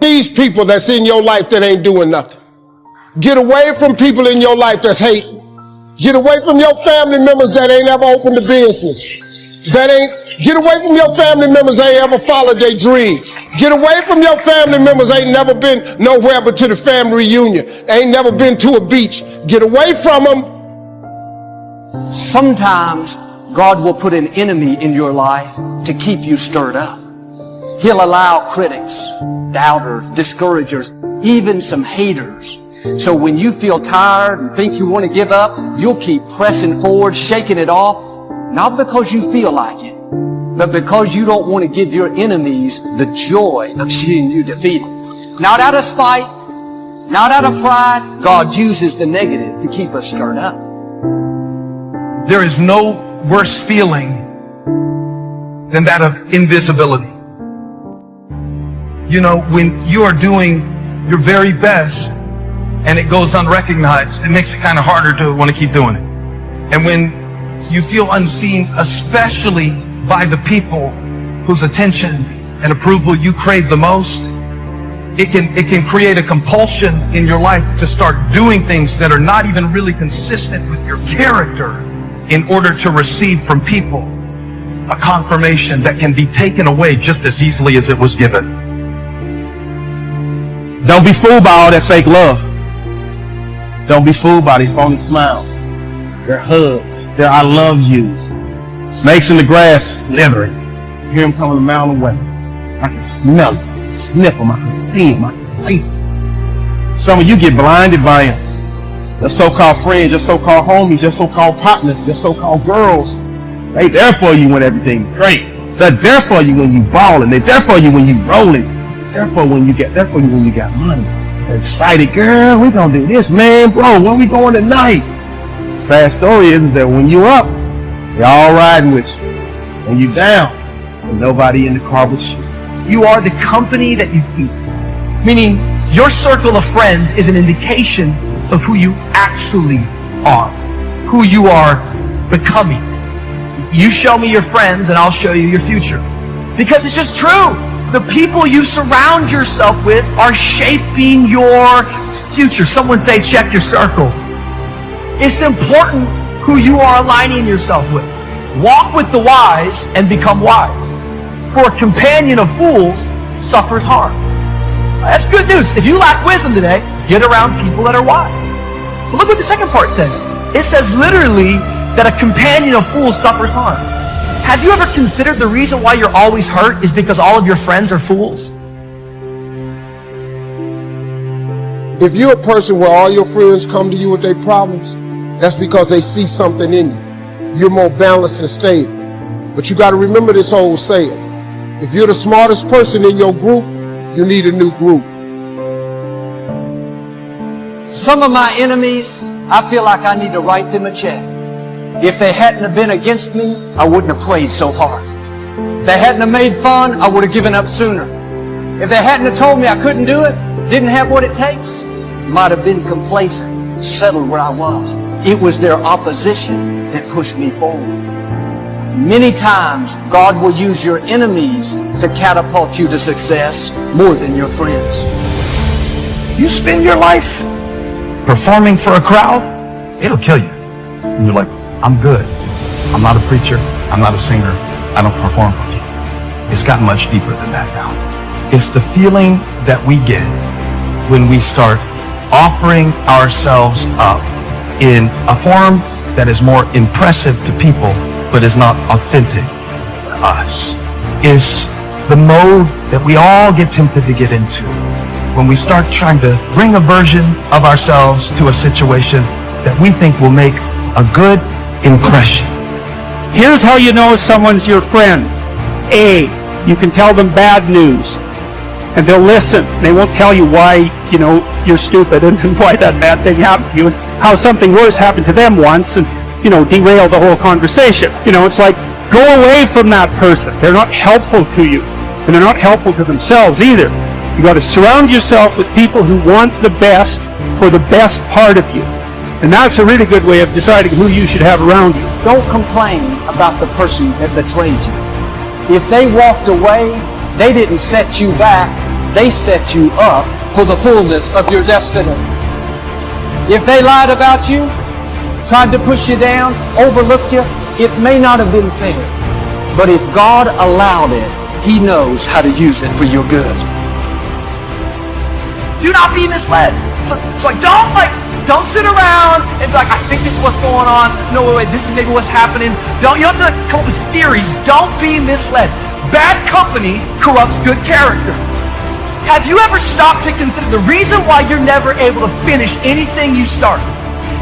These people that's in your life that ain't doing nothing. Get away from people in your life that's hating. Get away from your family members that ain't ever opened a business. Get away from your family members that ain't ever followed their dream. Get away from your family members that ain't never been nowhere but to the family reunion. Ain't never been to a beach. Get away from them. Sometimes God will put an enemy in your life to keep you stirred up. He'll allow critics, doubters, discouragers, even some haters. So when you feel tired and think you want to give up, you'll keep pressing forward, shaking it off, not because you feel like it, but because you don't want to give your enemies the joy of seeing you defeated. Not out of spite, not out of pride. God uses the negative to keep us stirred up. There is no worse feeling than that of invisibility. You know, when you are doing your very best and it goes unrecognized, it makes it kind of harder to want to keep doing it. And when you feel unseen, especially by the people whose attention and approval you crave the most, it can create a compulsion in your life to start doing things that are not even really consistent with your character in order to receive from people a confirmation that can be taken away just as easily as it was given. Don't be fooled by all that fake love. Don't be fooled by these phony smiles. Their hugs, their I love yous. Snakes in the grass, slithering. You hear them coming a mile away. I can smell them, sniff them, I can see them, I can taste them. Some of you get blinded by them. Your so-called friends, your so-called homies, your so-called partners, your so-called girls. They there for you when everything's great. They're there for you when you ballin'. They're there for you when you rollin'. They're there for you when you got money. They're excited, girl, we gonna do this, man, bro, where we going tonight? Sad story is that when you up, they're all riding with you. When you down, there's nobody in the car with you. You are the company that you keep. Meaning, your circle of friends is an indication of who you actually are, who you are becoming. You show me your friends and I'll show you your future. Because it's just true. The people you surround yourself with are shaping your future. Someone say, check your circle. It's important who you are aligning yourself with. Walk with the wise and become wise. For a companion of fools suffers harm. That's good news. If you lack wisdom today, get around people that are wise. But look what the second part says. It says literally that a companion of fools suffers harm. Have you ever considered the reason why you're always hurt is because all of your friends are fools? If you're a person where all your friends come to you with their problems, that's because they see something in you. You're more balanced and stable. But you got to remember this old saying. If you're the smartest person in your group, you need a new group. Some of my enemies, I feel like I need to write them a check. If they hadn't have been against me, I wouldn't have played so hard. If they hadn't have made fun, I would have given up sooner. If they hadn't have told me I couldn't do it, didn't have what it takes, might have been complacent, settled where I was. It was their opposition that pushed me forward. Many times, God will use your enemies to catapult you to success more than your friends. You spend your life performing for a crowd, it'll kill you. And you're like, I'm good. I'm not a preacher. I'm not a singer. I don't perform for people. It's gotten much deeper than that now. It's the feeling that we get when we start offering ourselves up in a form that is more impressive to people, but is not authentic to us. Is the mode that we all get tempted to get into when we start trying to bring a version of ourselves to a situation that we think will make a good impression. Here's how you know someone's your friend. A, you can tell them bad news, and they'll listen. They won't tell you why, you're stupid and why that bad thing happened to you, and how something worse happened to them once, and, derail the whole conversation. It's like, go away from that person. They're not helpful to you, and they're not helpful to themselves either. You got to surround yourself with people who want the best for the best part of you. And that's a really good way of deciding who you should have around you. Don't complain about the person that betrayed you. If they walked away, they didn't set you back. they set you up for the fullness of your destiny. If they lied about you, tried to push you down, overlooked you, it may not have been fair. But if God allowed it, He knows how to use it for your good. Do not be misled. So don't sit around and be like, I think this is what's going on. No, wait, this is maybe what's happening. You don't have to come up with theories. Don't be misled. Bad company corrupts good character. Have you ever stopped to consider the reason why you're never able to finish anything you start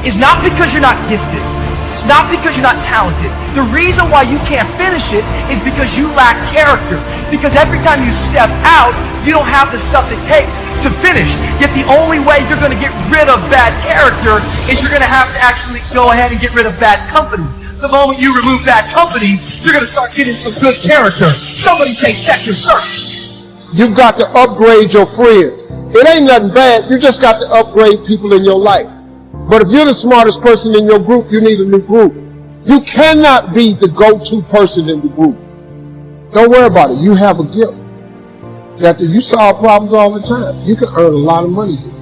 is not because you're not gifted. It's not because you're not talented. The reason why you can't finish it is because you lack character. Because every time you step out, you don't have the stuff it takes to finish. Yet the only way you're going to get rid of bad character is you're going to have to actually go ahead and get rid of bad company. The moment you remove bad company, you're going to start getting some good character. Somebody say, check your circle. You've got to upgrade your friends. It ain't nothing bad. You just got to upgrade people in your life. But if you're the smartest person in your group, you need a new group. You cannot be the go-to person in the group. Don't worry about it. You have a gift. That you solve problems all the time. You can earn a lot of money here.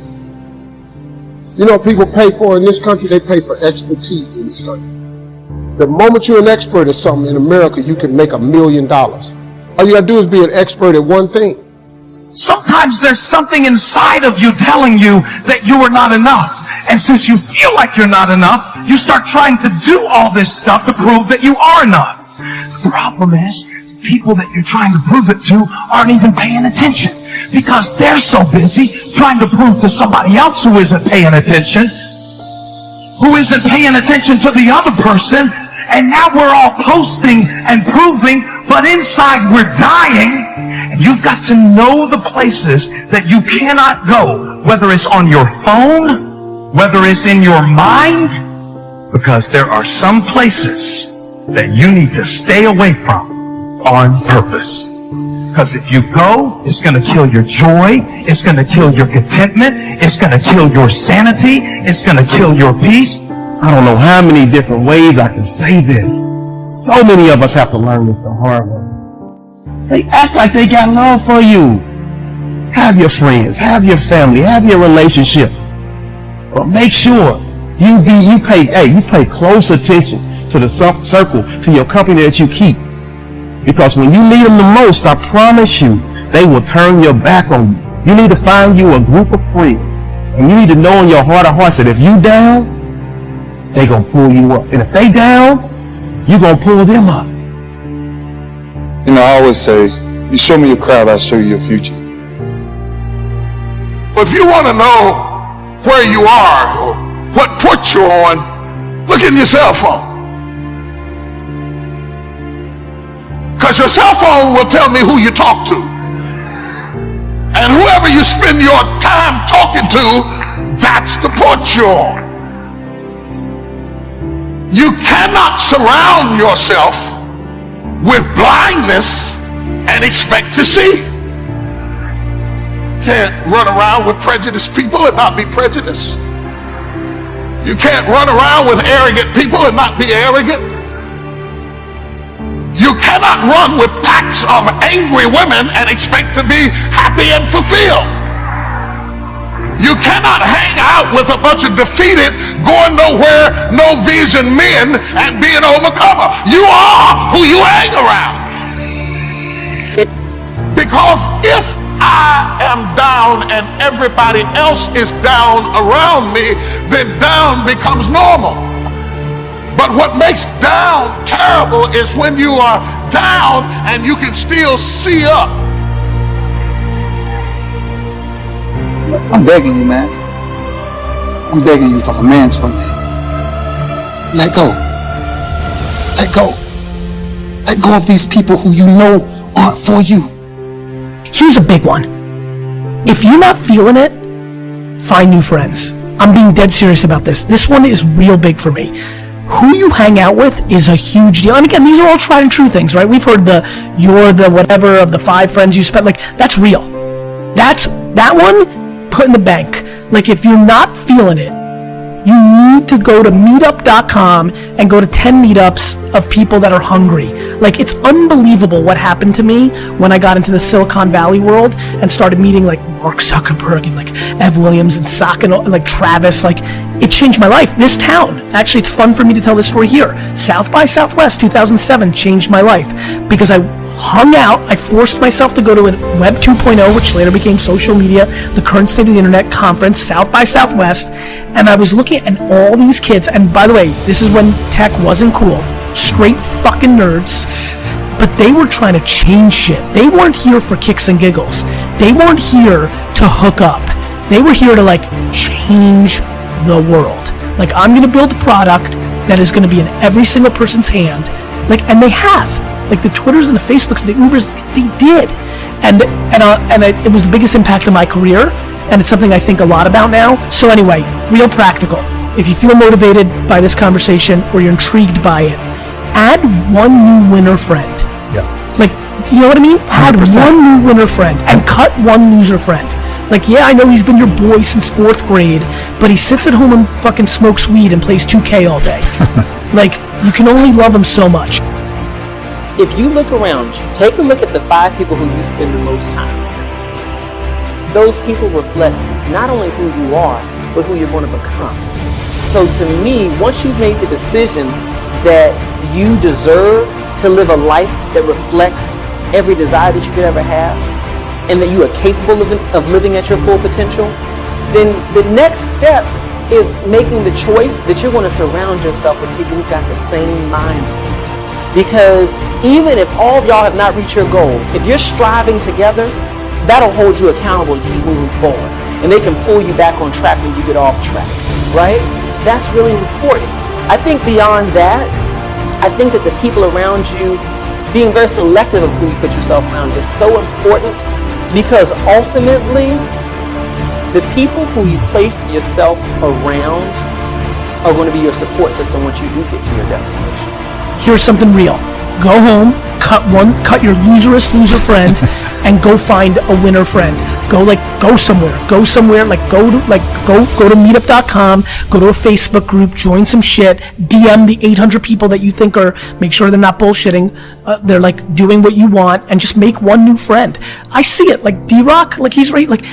You know what people pay for in this country? They pay for expertise in this country. The moment you're an expert at something in America, you can make $1 million. All you gotta do is be an expert at one thing. Sometimes there's something inside of you telling you that you are not enough. And since you feel like you're not enough, you start trying to do all this stuff to prove that you are enough. The problem is, people that you're trying to prove it to aren't even paying attention because they're so busy trying to prove to somebody else who isn't paying attention to the other person. And now we're all posting and proving, but inside we're dying. And you've got to know the places that you cannot go, whether it's on your phone, whether it's in your mind, because there are some places that you need to stay away from on purpose. Because if you go, it's going to kill your joy, it's going to kill your contentment, it's going to kill your sanity, it's going to kill your peace. I don't know how many different ways I can say this. So many of us have to learn this the hard way. They act like they got love for you. Have your friends, have your family, have your relationships. But make sure you pay close attention to the circle, to your company that you keep. Because when you need them the most, I promise you, they will turn your back on you. You need to find you a group of friends. And you need to know in your heart of hearts that if you down, they gonna pull you up. And if they down, you gonna pull them up. You know, I always say, you show me your crowd, I'll show you your future. If you want to know where you are or what port you're on, look in your cell phone. Because your cell phone will tell me who you talk to. And whoever you spend your time talking to, that's the port you're on. You cannot surround yourself with blindness and expect to see. Can't run around with prejudiced people and not be prejudiced. You can't run around with arrogant people and not be arrogant. You cannot run with packs of angry women and expect to be happy and fulfilled. You cannot hang out with a bunch of defeated, going nowhere, no vision men and be an overcomer. You are who you hang around. Because if I am down and everybody else is down around me, then down becomes normal. But what makes down terrible is when you are down and you can still see up. I'm begging you, man. I'm begging you from a man's point of view. Let go. Let go. Let go of these people who you know aren't for you. Here's a big one. If you're not feeling it, find new friends. I'm being dead serious about this. This one is real big for me. Who you hang out with is a huge deal. And again, these are all tried and true things, right? We've heard you're the whatever of the 5 friends you spent. Like, that's real. That one, put in the bank. Like, if you're not feeling it, You need to go to meetup.com and go to 10 meetups of people that are hungry. Like, it's unbelievable what happened to me when I got into the Silicon Valley world and started meeting like Mark Zuckerberg and like Ev Williams and like Travis. Like, it changed my life. This town, actually, it's fun for me to tell this story here. South by Southwest 2007 changed my life because I hung out. I forced myself to go to a Web 2.0, which later became social media, the current state of the internet conference, South by Southwest, and I was looking at all these kids, and by the way, this is when tech wasn't cool, straight fucking nerds, but they were trying to change shit. They weren't here for kicks and giggles. They weren't here to hook up. They were here to like change the world. Like, I'm gonna build a product that is gonna be in every single person's hand, like, and they have. Like, the Twitters and the Facebooks and the Ubers, they did. And it was the biggest impact of my career, and it's something I think a lot about now. So anyway, real practical. If you feel motivated by this conversation or you're intrigued by it, add one new winner friend. Yeah. Like, you know what I mean? 100%. Add one new winner friend and cut one loser friend. Like, yeah, I know he's been your boy since 4th grade, but he sits at home and fucking smokes weed and plays 2K all day. Like, you can only love him so much. If you look around you, take a look at the 5 people who you spend the most time with. Those people reflect not only who you are, but who you're going to become. So to me, once you've made the decision that you deserve to live a life that reflects every desire that you could ever have, and that you are capable of living at your full potential, then the next step is making the choice that you're going to surround yourself with people who've got the same mindset. Because even if all of y'all have not reached your goals, if you're striving together, that'll hold you accountable to keep moving forward. And they can pull you back on track when you get off track, right? That's really important. I think beyond that, I think that the people around you, being very selective of who you put yourself around is so important, because ultimately, the people who you place yourself around are going to be your support system once you do get to your destination. Here's something real. Go home, cut your loser friend, and go find a winner friend. Go somewhere, like go to meetup.com, go to a Facebook group, join some shit, DM the 800 people that you think make sure they're not bullshitting, they're like doing what you want, and just make one new friend. I see it, like D-Rock, like he's right, like,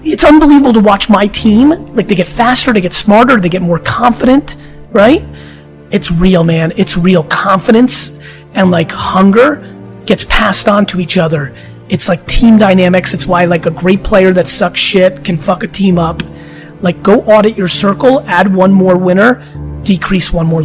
it's unbelievable to watch my team, like they get faster, they get smarter, they get more confident, right? It's real, man. It's real. Confidence and like hunger gets passed on to each other. It's like team dynamics. It's why like a great player that sucks shit can fuck a team up. Like, go audit your circle, add one more winner, decrease one more.